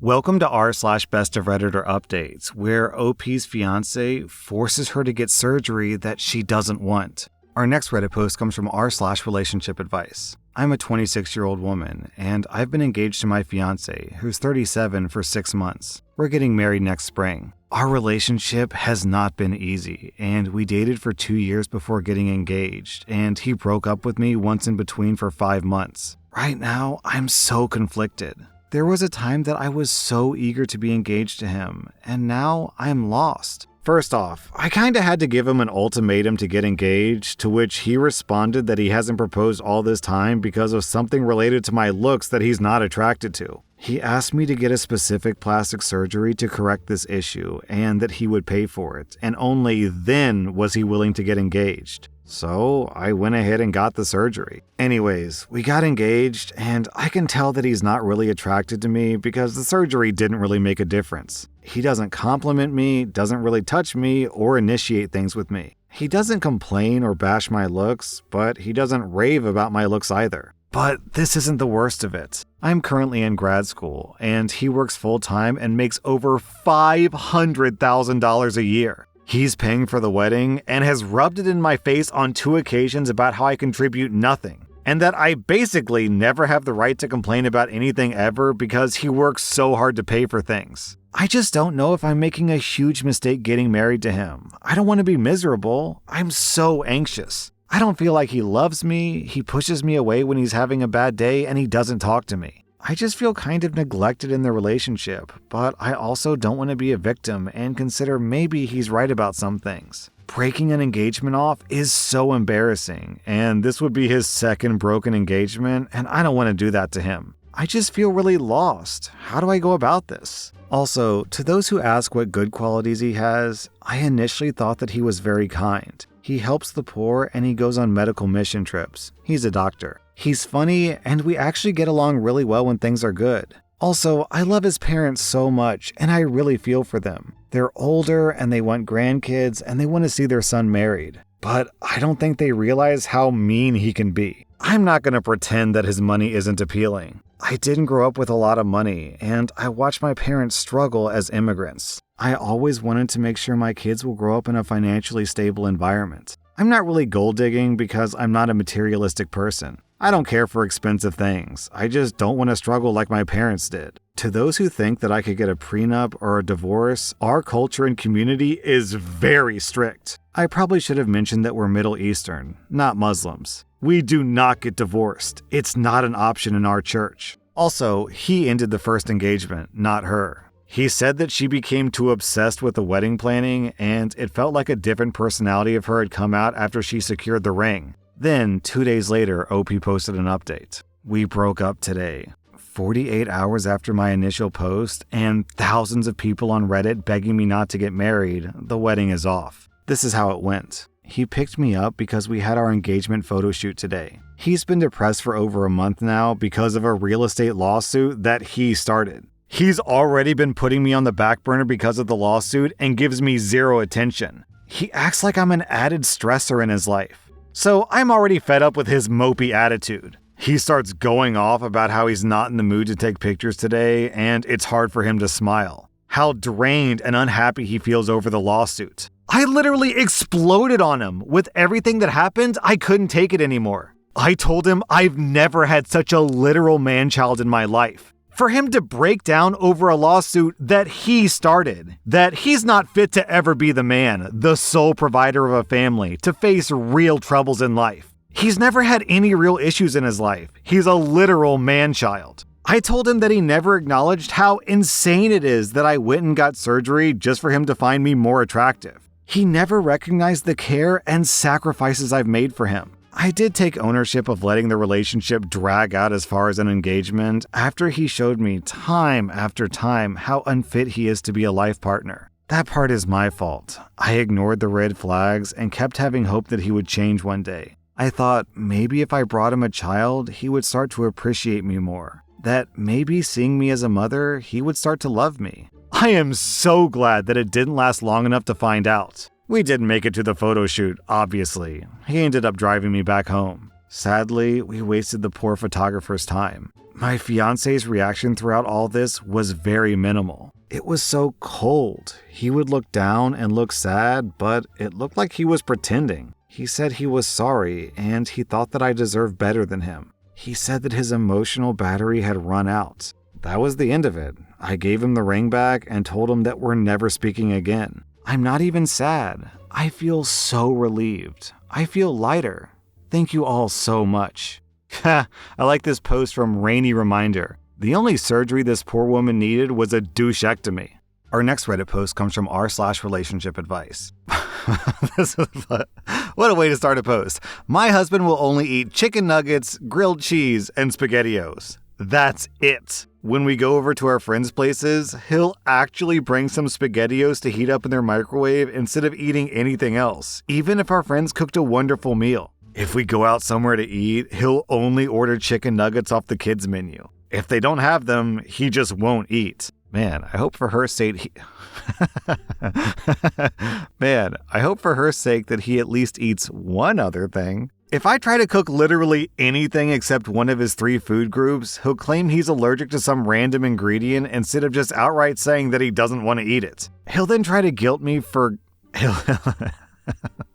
Welcome to r/slash Bestof Redditor updates, where OP's fiance forces her to get surgery that she doesn't want. Our next Reddit post comes from r/slash relationship advice. I'm a 26-year-old woman, and I've been engaged to my fiance, who's 37, for 6 months. We're getting married next spring. Our relationship has not been easy, and we dated for 2 years before getting engaged, and he broke up with me once in between for 5 months. Right now, I'm so conflicted. There was a time that I was so eager to be engaged to him, and now I'm lost. First off, I kinda had to give him an ultimatum to get engaged, to which he responded that he hasn't proposed all this time because of something related to my looks that he's not attracted to. He asked me to get a specific plastic surgery to correct this issue, and that he would pay for it, and only then was he willing to get engaged. So I went ahead and got the surgery. Anyways, we got engaged, and I can tell that he's not really attracted to me because the surgery didn't really make a difference. He doesn't compliment me, doesn't really touch me, or initiate things with me. He doesn't complain or bash my looks, but he doesn't rave about my looks either. But this isn't the worst of it. I'm currently in grad school, and he works full-time and makes over $500,000 a year. He's paying for the wedding and has rubbed it in my face on 2 occasions about how I contribute nothing, and that I basically never have the right to complain about anything ever because he works so hard to pay for things. I just don't know if I'm making a huge mistake getting married to him. I don't want to be miserable. I'm so anxious. I don't feel like he loves me, he pushes me away when he's having a bad day, and he doesn't talk to me. I just feel kind of neglected in the relationship, but I also don't want to be a victim and consider maybe he's right about some things. Breaking an engagement off is so embarrassing, and this would be his second broken engagement, and I don't want to do that to him. I just feel really lost. How do I go about this? Also, to those who ask what good qualities he has, I initially thought that he was very kind. He helps the poor and he goes on medical mission trips. He's a doctor. He's funny, and we actually get along really well when things are good. Also, I love his parents so much, and I really feel for them. They're older, and they want grandkids, and they want to see their son married. But I don't think they realize how mean he can be. I'm not going to pretend that his money isn't appealing. I didn't grow up with a lot of money, and I watched my parents struggle as immigrants. I always wanted to make sure my kids will grow up in a financially stable environment. I'm not really gold digging because I'm not a materialistic person. I don't care for expensive things. I just don't want to struggle like my parents did. To those who think that I could get a prenup or a divorce, our culture and community is very strict. I probably should have mentioned that we're Middle Eastern, not Muslims. We do not get divorced. It's not an option in our church. Also, he ended the first engagement, not her. He said that she became too obsessed with the wedding planning, and it felt like a different personality of her had come out after she secured the ring. Then, 2 days later, OP posted an update. We broke up today. 48 hours after my initial post, and thousands of people on Reddit begging me not to get married, the wedding is off. This is how it went. He picked me up because we had our engagement photo shoot today. He's been depressed for over a month now because of a real estate lawsuit that he started. He's already been putting me on the back burner because of the lawsuit and gives me zero attention. He acts like I'm an added stressor in his life. So I'm already fed up with his mopey attitude. He starts going off about how he's not in the mood to take pictures today, and it's hard for him to smile. How drained and unhappy he feels over the lawsuit. I literally exploded on him. With everything that happened, I couldn't take it anymore. I told him I've never had such a literal man-child in my life. For him to break down over a lawsuit that he started, that he's not fit to ever be the man, the sole provider of a family, to face real troubles in life. He's never had any real issues in his life. He's a literal man-child. I told him that he never acknowledged how insane it is that I went and got surgery just for him to find me more attractive. He never recognized the care and sacrifices I've made for him. I did take ownership of letting the relationship drag out as far as an engagement after he showed me time after time how unfit he is to be a life partner. That part is my fault. I ignored the red flags and kept having hope that he would change one day. I thought maybe if I brought him a child, he would start to appreciate me more. That maybe seeing me as a mother, he would start to love me. I am so glad that it didn't last long enough to find out. We didn't make it to the photo shoot, obviously. He ended up driving me back home. Sadly, we wasted the poor photographer's time. My fiance's reaction throughout all this was very minimal. It was so cold. He would look down and look sad, but it looked like he was pretending. He said he was sorry, and he thought that I deserved better than him. He said that his emotional battery had run out. That was the end of it. I gave him the ring back and told him that we're never speaking again. I'm not even sad. I feel so relieved. I feel lighter. Thank you all so much. Ha! I like this post from Rainy Reminder. The only surgery this poor woman needed was a douchectomy. Our next Reddit post comes from rSlash relationship advice. What a way to start a post. My husband will only eat chicken nuggets, grilled cheese, and SpaghettiOs. That's it. When we go over to our friends' places, he'll actually bring some SpaghettiOs to heat up in their microwave instead of eating anything else, even if our friends cooked a wonderful meal. If we go out somewhere to eat, he'll only order chicken nuggets off the kids' menu. If they don't have them, he just won't eat. Man, I hope for her sake that he at least eats one other thing. If I try to cook literally anything except one of his 3 food groups, he'll claim he's allergic to some random ingredient instead of just outright saying that he doesn't want to eat it. He'll then try to guilt me for...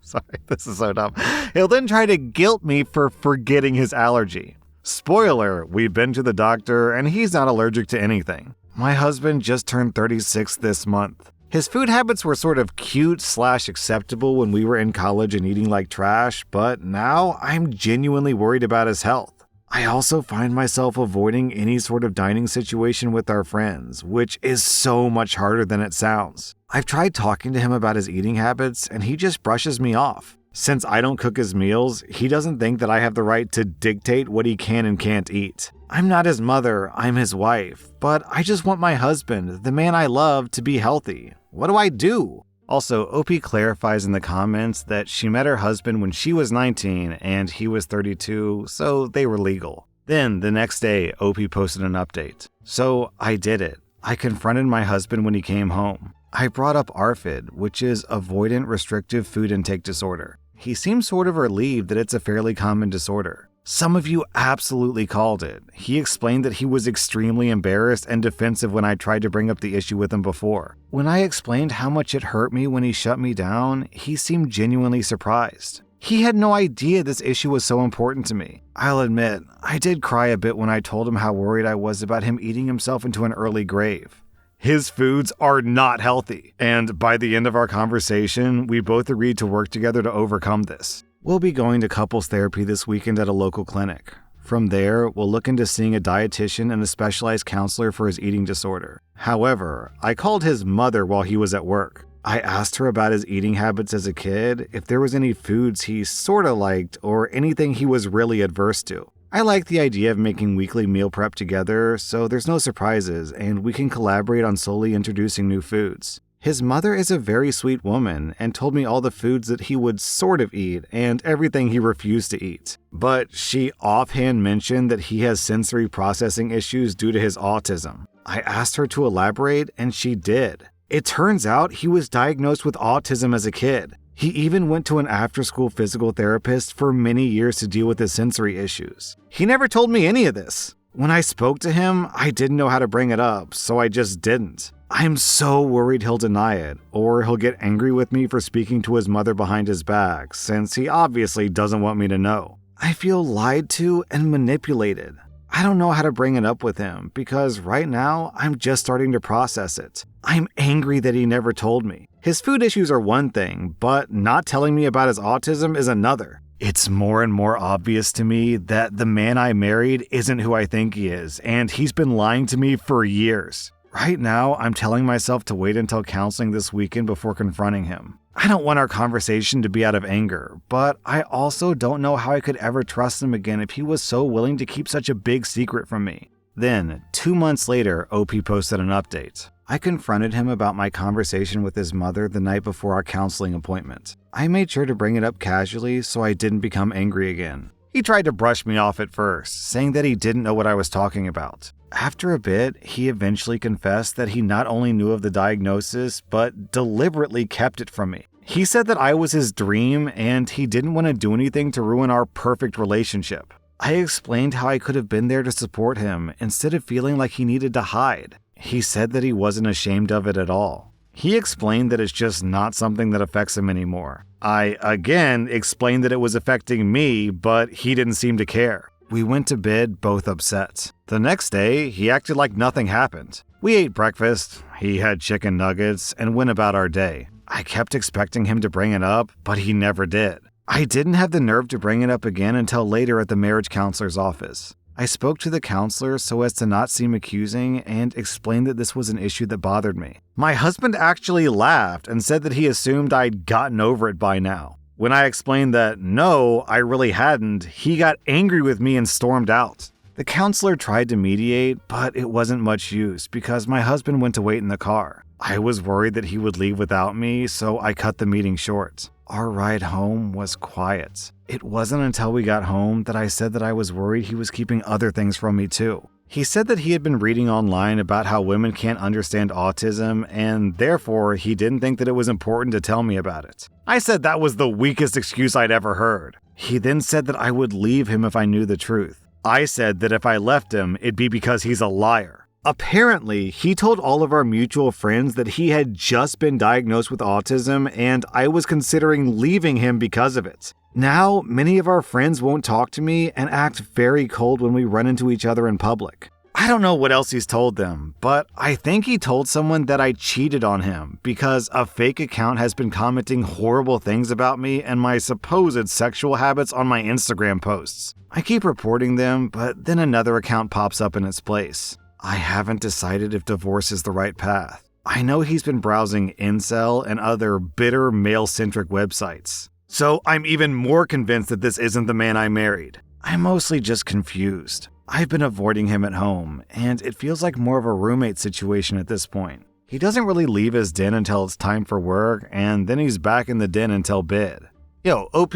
Sorry, this is so dumb. He'll then try to guilt me for forgetting his allergy. Spoiler, we've been to the doctor and he's not allergic to anything. My husband just turned 36 this month. His food habits were sort of cute/acceptable when we were in college and eating like trash, but now I'm genuinely worried about his health. I also find myself avoiding any sort of dining situation with our friends, which is so much harder than it sounds. I've tried talking to him about his eating habits and he just brushes me off. Since I don't cook his meals, he doesn't think that I have the right to dictate what he can and can't eat. I'm not his mother, I'm his wife, but I just want my husband, the man I love, to be healthy. What do I do? Also, OP clarifies in the comments that she met her husband when she was 19 and he was 32, so they were legal. Then, the next day, OP posted an update. So, I did it. I confronted my husband when he came home. I brought up ARFID, which is Avoidant Restrictive Food Intake Disorder. He seemed sort of relieved that it's a fairly common disorder. Some of you absolutely called it. He explained that he was extremely embarrassed and defensive when I tried to bring up the issue with him before. When I explained how much it hurt me when he shut me down, he seemed genuinely surprised. He had no idea this issue was so important to me. I'll admit, I did cry a bit when I told him how worried I was about him eating himself into an early grave. His foods are not healthy, and by the end of our conversation, we both agreed to work together to overcome this. We'll be going to couples therapy this weekend at a local clinic. From there, we'll look into seeing a dietitian and a specialized counselor for his eating disorder. However, I called his mother while he was at work. I asked her about his eating habits as a kid, if there was any foods he sorta liked, or anything he was really adverse to. I like the idea of making weekly meal prep together, so there's no surprises, and we can collaborate on slowly introducing new foods. His mother is a very sweet woman and told me all the foods that he would sort of eat and everything he refused to eat. But she offhand mentioned that he has sensory processing issues due to his autism. I asked her to elaborate, and she did. It turns out he was diagnosed with autism as a kid. He even went to an after-school physical therapist for many years to deal with his sensory issues. He never told me any of this. When I spoke to him, I didn't know how to bring it up, so I just didn't. I'm so worried he'll deny it, or he'll get angry with me for speaking to his mother behind his back, since he obviously doesn't want me to know. I feel lied to and manipulated. I don't know how to bring it up with him, because right now, I'm just starting to process it. I'm angry that he never told me. His food issues are one thing, but not telling me about his autism is another. It's more and more obvious to me that the man I married isn't who I think he is, and he's been lying to me for years. Right now, I'm telling myself to wait until counseling this weekend before confronting him. I don't want our conversation to be out of anger, but I also don't know how I could ever trust him again if he was so willing to keep such a big secret from me. Then, 2 months later, OP posted an update. I confronted him about my conversation with his mother the night before our counseling appointment. I made sure to bring it up casually so I didn't become angry again. He tried to brush me off at first, saying that he didn't know what I was talking about. After a bit, he eventually confessed that he not only knew of the diagnosis, but deliberately kept it from me. He said that I was his dream and he didn't want to do anything to ruin our perfect relationship. I explained how I could have been there to support him instead of feeling like he needed to hide. He said that he wasn't ashamed of it at all. He explained that it's just not something that affects him anymore. I, again, explained that it was affecting me, but he didn't seem to care. We went to bed both upset. The next day, he acted like nothing happened. We ate breakfast, he had chicken nuggets, and went about our day. I kept expecting him to bring it up, but he never did. I didn't have the nerve to bring it up again until later at the marriage counselor's office. I spoke to the counselor so as to not seem accusing and explained that this was an issue that bothered me. My husband actually laughed and said that he assumed I'd gotten over it by now. When I explained that no, I really hadn't, he got angry with me and stormed out. The counselor tried to mediate, but it wasn't much use because my husband went to wait in the car. I was worried that he would leave without me, so I cut the meeting short. Our ride home was quiet. It wasn't until we got home that I said that I was worried he was keeping other things from me too. He said that he had been reading online about how women can't understand autism and therefore he didn't think that it was important to tell me about it. I said that was the weakest excuse I'd ever heard. He then said that I would leave him if I knew the truth. I said that if I left him, it'd be because he's a liar. Apparently, he told all of our mutual friends that he had just been diagnosed with autism and I was considering leaving him because of it. Now, many of our friends won't talk to me and act very cold when we run into each other in public. I don't know what else he's told them, but I think he told someone that I cheated on him because a fake account has been commenting horrible things about me and my supposed sexual habits on my Instagram posts. I keep reporting them, but then another account pops up in its place. I haven't decided if divorce is the right path. I know he's been browsing Incel and other bitter male-centric websites. So I'm even more convinced that this isn't the man I married. I'm mostly just confused. I've been avoiding him at home, and it feels like more of a roommate situation at this point. He doesn't really leave his den until it's time for work, and then he's back in the den until bed. Yo, OP,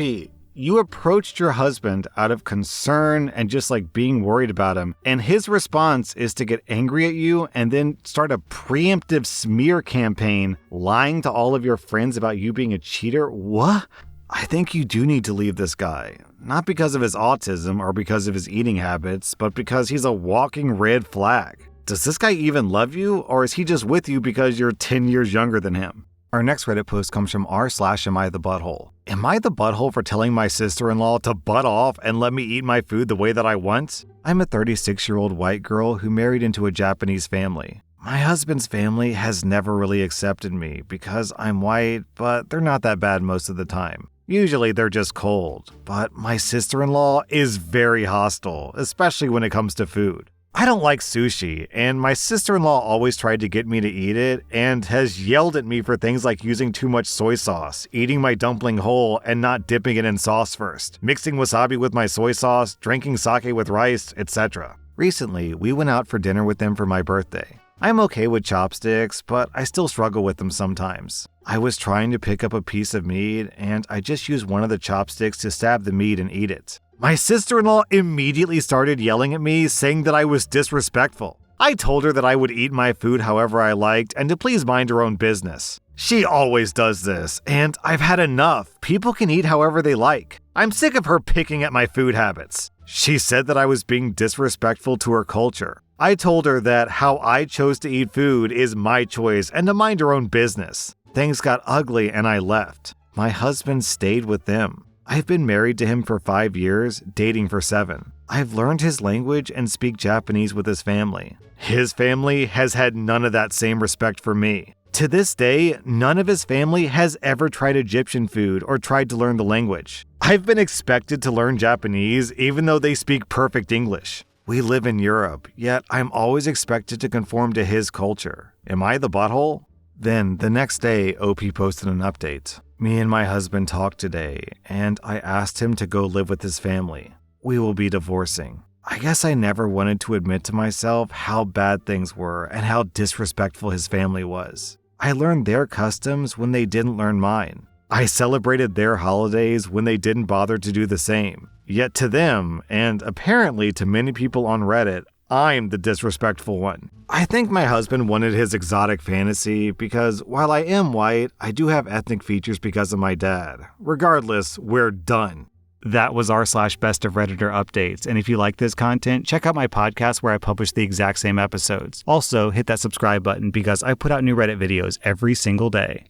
you approached your husband out of concern and just like being worried about him, and his response is to get angry at you and then start a preemptive smear campaign lying to all of your friends about you being a cheater? What? I think you do need to leave this guy. Not because of his autism or because of his eating habits, but because he's a walking red flag. Does this guy even love you, or is he just with you because you're 10 years younger than him? Our next Reddit post comes from rSlash Am I the Butthole? Am I the butthole for telling my sister-in-law to butt off and let me eat my food the way that I want? I'm a 36-year-old white girl who married into a Japanese family. My husband's family has never really accepted me because I'm white, but they're not that bad most of the time. Usually they're just cold, but my sister-in-law is very hostile, especially when it comes to food. I don't like sushi, and my sister-in-law always tried to get me to eat it and has yelled at me for things like using too much soy sauce, eating my dumpling whole and not dipping it in sauce first, mixing wasabi with my soy sauce, drinking sake with rice, etc. Recently, we went out for dinner with them for my birthday. I'm okay with chopsticks, but I still struggle with them sometimes. I was trying to pick up a piece of meat, and I just used one of the chopsticks to stab the meat and eat it. My sister-in-law immediately started yelling at me, saying that I was disrespectful. I told her that I would eat my food however I liked and to please mind her own business. She always does this, and I've had enough. People can eat however they like. I'm sick of her picking at my food habits. She said that I was being disrespectful to her culture. I told her that how I chose to eat food is my choice and to mind her own business. Things got ugly and I left. My husband stayed with them. I've been married to him for 5 years, dating for 7. I've learned his language and speak Japanese with his family. His family has had none of that same respect for me. To this day, none of his family has ever tried Egyptian food or tried to learn the language. I've been expected to learn Japanese even though they speak perfect English. We live in Europe, yet I'm always expected to conform to his culture. Am I the butthole? Then, the next day, OP posted an update. Me and my husband talked today, and I asked him to go live with his family. We will be divorcing. I guess I never wanted to admit to myself how bad things were and how disrespectful his family was. I learned their customs when they didn't learn mine. I celebrated their holidays when they didn't bother to do the same. Yet to them, and apparently to many people on Reddit, I'm the disrespectful one. I think my husband wanted his exotic fantasy because while I am white, I do have ethnic features because of my dad. Regardless, we're done. That was r/Best of Redditor updates. And if you like this content, check out my podcast where I publish the exact same episodes. Also, hit that subscribe button because I put out new Reddit videos every single day.